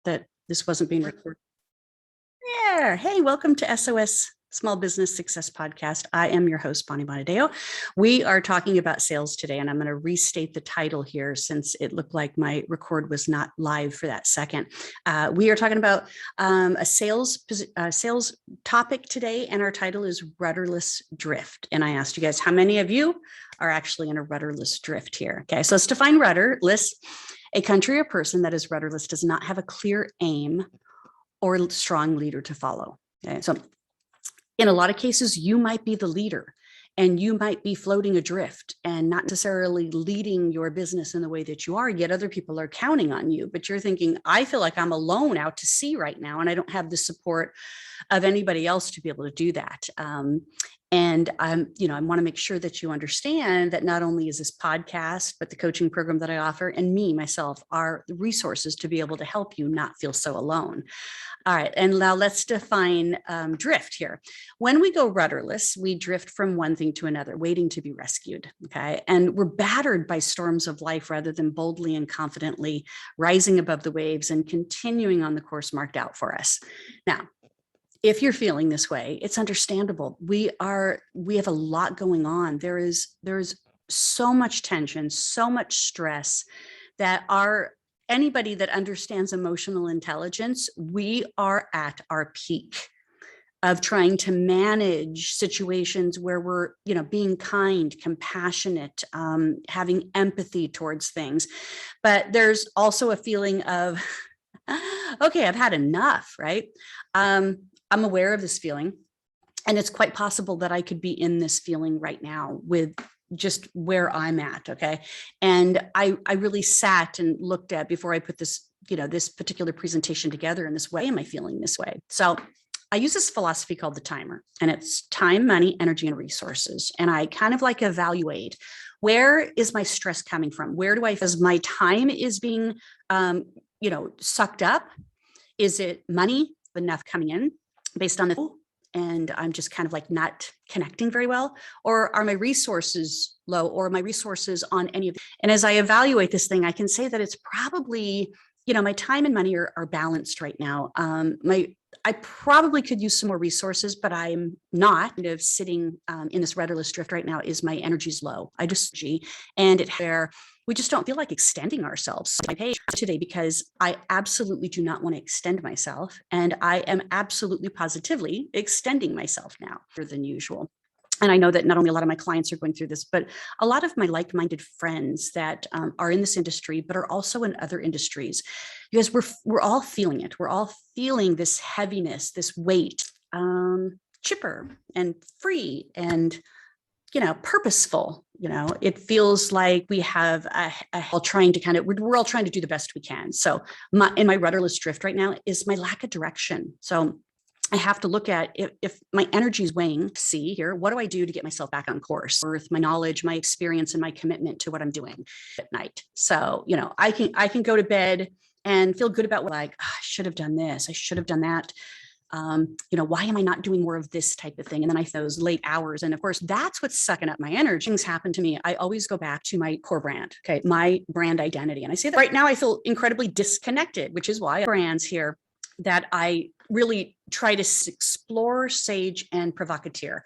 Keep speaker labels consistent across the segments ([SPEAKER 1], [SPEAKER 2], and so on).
[SPEAKER 1] that this wasn't being recorded. There. Hey, welcome to SOS Small Business Success Podcast. I am your host, Bonnie Bonadeo. We are talking about sales today, and I'm going to restate the title here since it looked like my record was not live for that second. We are talking about a sales topic today, and our title is Rudderless Drift. And I asked you guys how many of you are actually in a rudderless drift here. Okay, so let's define rudderless. A country or person that is rudderless does not have a clear aim or strong leader to follow. Okay, so in a lot of cases, you might be the leader and you might be floating adrift and not necessarily leading your business in the way that you are, yet other people are counting on you. But you're thinking, I feel like I'm alone out to sea right now, and I don't have the support of anybody else to be able to do that. And I want to make sure that you understand that not only is this podcast, but the coaching program that I offer and myself are the resources to be able to help you not feel so alone. All right, and now let's define drift here. When we go rudderless, we drift from one thing to another, waiting to be rescued, okay? And we're battered by storms of life rather than boldly and confidently rising above the waves and continuing on the course marked out for us. Now, if you're feeling this way, it's understandable. We have a lot going on. There's so much tension, so much stress that anybody that understands emotional intelligence, we are at our peak of trying to manage situations where we're, being kind, compassionate, having empathy towards things. But there's also a feeling of, okay, I've had enough, right? I'm aware of this feeling, and it's quite possible that I could be in this feeling right now with just where I'm at. Okay. And I really sat and looked at before I put this, this particular presentation together in this way. Am I feeling this way? So I use this philosophy called the TMER, and it's time, money, energy, and resources. And I kind of like evaluate, where is my stress coming from? Where do I feel as my time is being, sucked up? Is it money enough coming in based on and I'm just kind of like not connecting very well? Or are my resources low, or my resources on any of them? And as I evaluate this thing, I can say that it's probably, my time and money are balanced right now. I probably could use some more resources, but I'm not kind of sitting in this rudderless drift right now. Is my energy's low? We just don't feel like extending ourselves today, because I absolutely do not want to extend myself. And I am absolutely positively extending myself now than usual. And I know that not only a lot of my clients are going through this, but a lot of my like-minded friends that are in this industry, but are also in other industries, because we're all feeling it. We're all feeling this heaviness, this weight, chipper and free and purposeful. It feels like we have we're all trying to do the best we can. So in my rudderless drift right now is my lack of direction. So I have to look at, if my energy is weighing, see here, what do I do to get myself back on course with my knowledge, my experience, and my commitment to what I'm doing at night. So, I can go to bed and feel good about I should have done this. I should have done that. Why am I not doing more of this type of thing? And then I those late hours. And of course, that's what's sucking up my energy. Things happen to me. I always go back to my core brand. Okay. My brand identity. And I say that right now I feel incredibly disconnected, which is why brands here that I really try to explore, sage, and provocateur.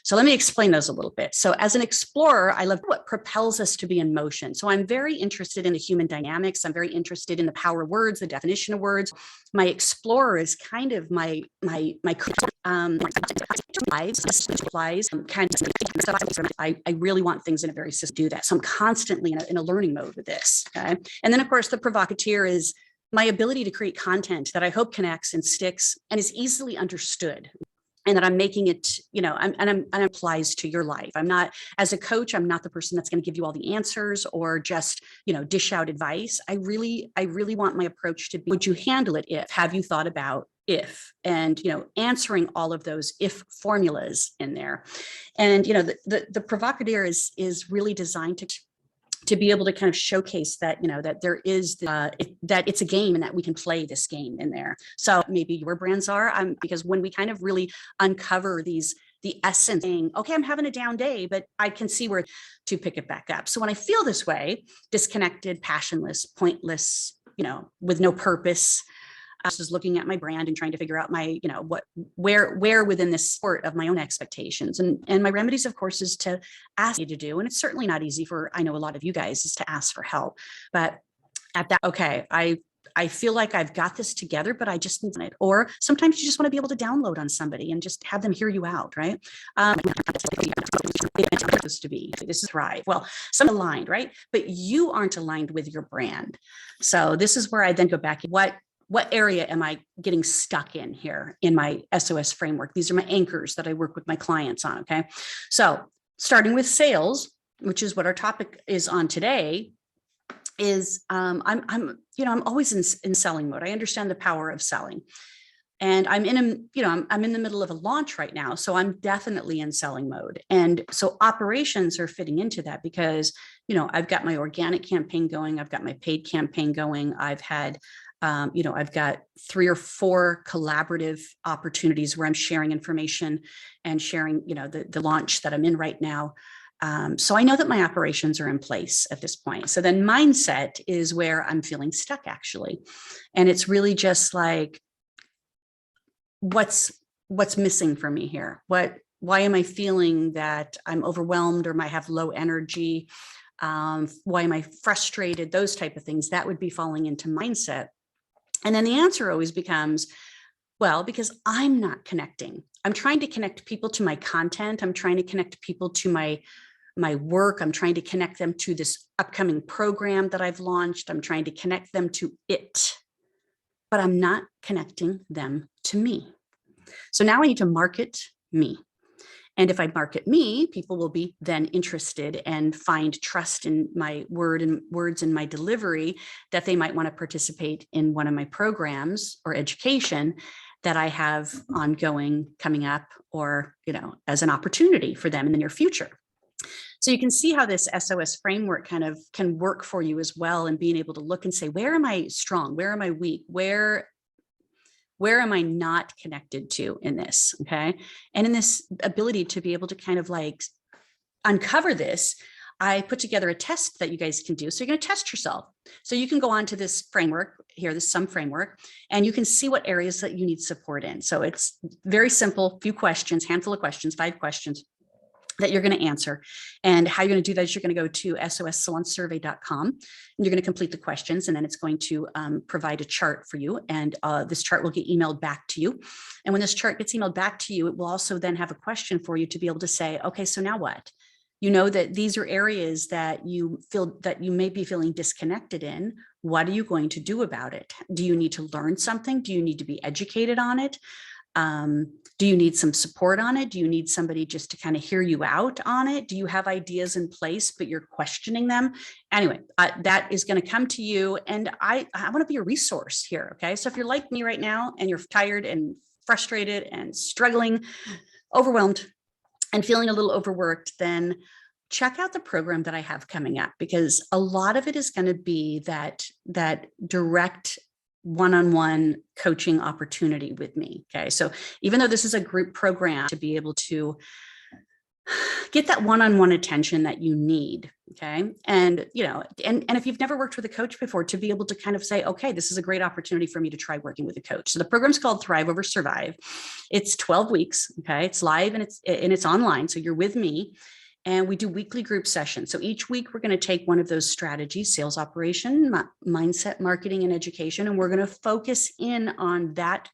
[SPEAKER 1] So let me explain those a little bit. So as an explorer, I love what propels us to be in motion. So I'm very interested in the human dynamics. I'm very interested in the power of words, the definition of words. My explorer is kind of my I really want things in a very system to do that. So I'm constantly in a learning mode with this. Okay. And then of course the provocateur is my ability to create content that I hope connects and sticks and is easily understood, and that I'm making it, and applies to your life. I'm not, as a coach, I'm not the person that's going to give you all the answers or just, dish out advice. I really want my approach to be, would you handle it if? Have you thought about if? And, answering all of those if formulas in there. And, the provocateur is really designed to be able to kind of showcase that, that there is that it's a game and that we can play this game in there. So maybe your brands are, because when we kind of really uncover the essence, saying, okay, I'm having a down day, but I can see where to pick it back up. So when I feel this way, disconnected, passionless, pointless, with no purpose, Is looking at my brand and trying to figure out my, where within this sport of my own expectations. And my remedies, of course, is to ask you to do. And it's certainly not easy for, I know a lot of you guys, is to ask for help. But at that, okay, I feel like I've got this together, but I just need it. Or sometimes you just want to be able to download on somebody and just have them hear you out, right? To be, this is Thrive. Well, some aligned, right? But you aren't aligned with your brand. So this is where I then go back. What area am I getting stuck in here in my SOS framework? These are my anchors that I work with my clients on. Okay. So starting with sales, which is what our topic is on today, is I'm always in selling mode. I understand the power of selling, and I'm in the middle of a launch right now. So I'm definitely in selling mode. And so operations are fitting into that because, I've got my organic campaign going. I've got my paid campaign going. I've had, I've got 3 or 4 collaborative opportunities where I'm sharing information and sharing, the launch that I'm in right now. So I know that my operations are in place at this point. So then mindset is where I'm feeling stuck, actually. And it's really just like, what's missing for me here? Why am I feeling that I'm overwhelmed or might have low energy? Why am I frustrated? Those type of things that would be falling into mindset. And then the answer always becomes, well, because I'm not connecting. I'm trying to connect people to my content. I'm trying to connect people to my work. I'm trying to connect them to this upcoming program that I've launched. I'm trying to connect them to it, but I'm not connecting them to me. So now I need to market me. And if I market me, people will be then interested and find trust in my words and my delivery that they might want to participate in one of my programs or education that I have ongoing coming up, or, as an opportunity for them in the near future. So you can see how this SOS framework kind of can work for you as well, and being able to look and say, where am I strong? Where am I weak? Where am I not connected to in this? Okay. And in this ability to be able to kind of like uncover this, I put together a test that you guys can do. So you're going to test yourself. So you can go on to this framework here, this SOMME framework, and you can see what areas that you need support in. So it's very simple, few questions, handful of questions, 5 questions that you're going to answer. And how you're going to do that is you're going to go to sossalonsurvey.com, and you're going to complete the questions, and then it's going to provide a chart for you. And this chart will get emailed back to you. And when this chart gets emailed back to you, it will also then have a question for you to be able to say, okay, so now what? You know that these are areas that you feel that you may be feeling disconnected in. What are you going to do about it? Do you need to learn something? Do you need to be educated on it? Do you need some support on it? Do you need somebody just to kind of hear you out on it? Do you have ideas in place, but you're questioning them? Anyway, that is going to come to you. And I want to be a resource here. Okay. So if you're like me right now and you're tired and frustrated and struggling, overwhelmed, and feeling a little overworked, then check out the program that I have coming up, because a lot of it is going to be that direct one-on-one coaching opportunity with me. Okay. So even though this is a group program, to be able to get that one-on-one attention that you need. Okay. And, and if you've never worked with a coach before, to be able to kind of say, okay, this is a great opportunity for me to try working with a coach. So the program's called Thrive Over Survive. It's 12 weeks. Okay. It's live and it's online. So you're with me. And we do weekly group sessions. So each week we're going to take one of those strategies: sales, operation, mindset, marketing, and education. And we're going to focus in on that,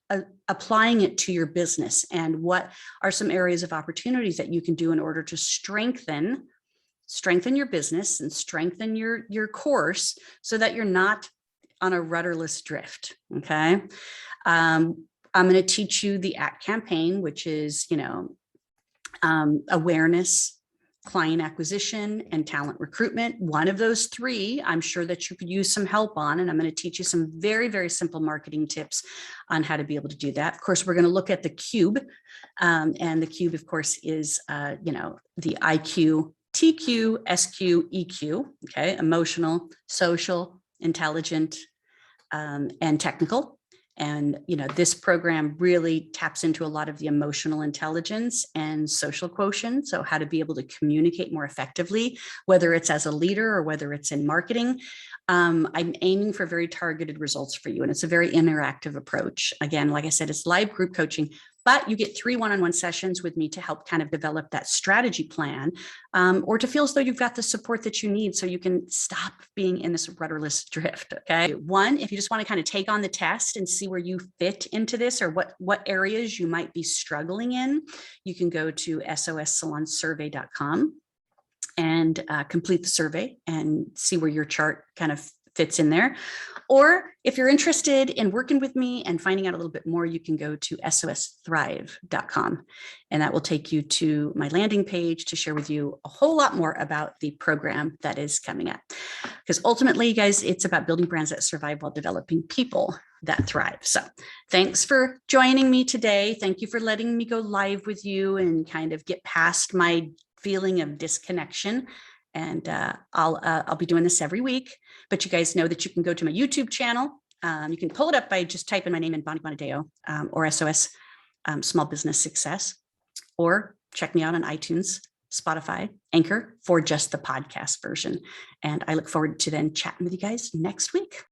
[SPEAKER 1] applying it to your business, and what are some areas of opportunities that you can do in order to strengthen your business and strengthen your course, so that you're not on a rudderless drift. Okay. I'm going to teach you the ACT campaign, which is, awareness, client acquisition, and talent recruitment. One of those 3, I'm sure that you could use some help on, and I'm going to teach you some very, very simple marketing tips on how to be able to do that. Of course, we're going to look at the cube, and the cube, of course, is, the IQ, TQ, SQ, EQ, okay, emotional, social, intelligent, and technical. And, this program really taps into a lot of the emotional intelligence and social quotient. So how to be able to communicate more effectively, whether it's as a leader or whether it's in marketing. I'm aiming for very targeted results for you. And it's a very interactive approach. Again, like I said, it's live group coaching, but you get 3 one-on-one sessions with me to help kind of develop that strategy plan, or to feel as though you've got the support that you need so you can stop being in this rudderless drift. Okay. One, if you just want to kind of take on the test and see where you fit into this or what areas you might be struggling in, you can go to sossalonsurvey.com and complete the survey and see where your chart kind of fits in there. Or if you're interested in working with me and finding out a little bit more, you can go to sosthrive.com, and that will take you to my landing page to share with you a whole lot more about the program that is coming up. Because ultimately, guys, it's about building brands that survive while developing people that thrive. So thanks for joining me today. Thank you for letting me go live with you and kind of get past my feeling of disconnection. And I'll be doing this every week, but you guys know that you can go to my YouTube channel. You can pull it up by just typing my name in, Bonnie Bonadeo, or SOS Small Business Success, or check me out on iTunes, Spotify, Anchor for just the podcast version. And I look forward to then chatting with you guys next week.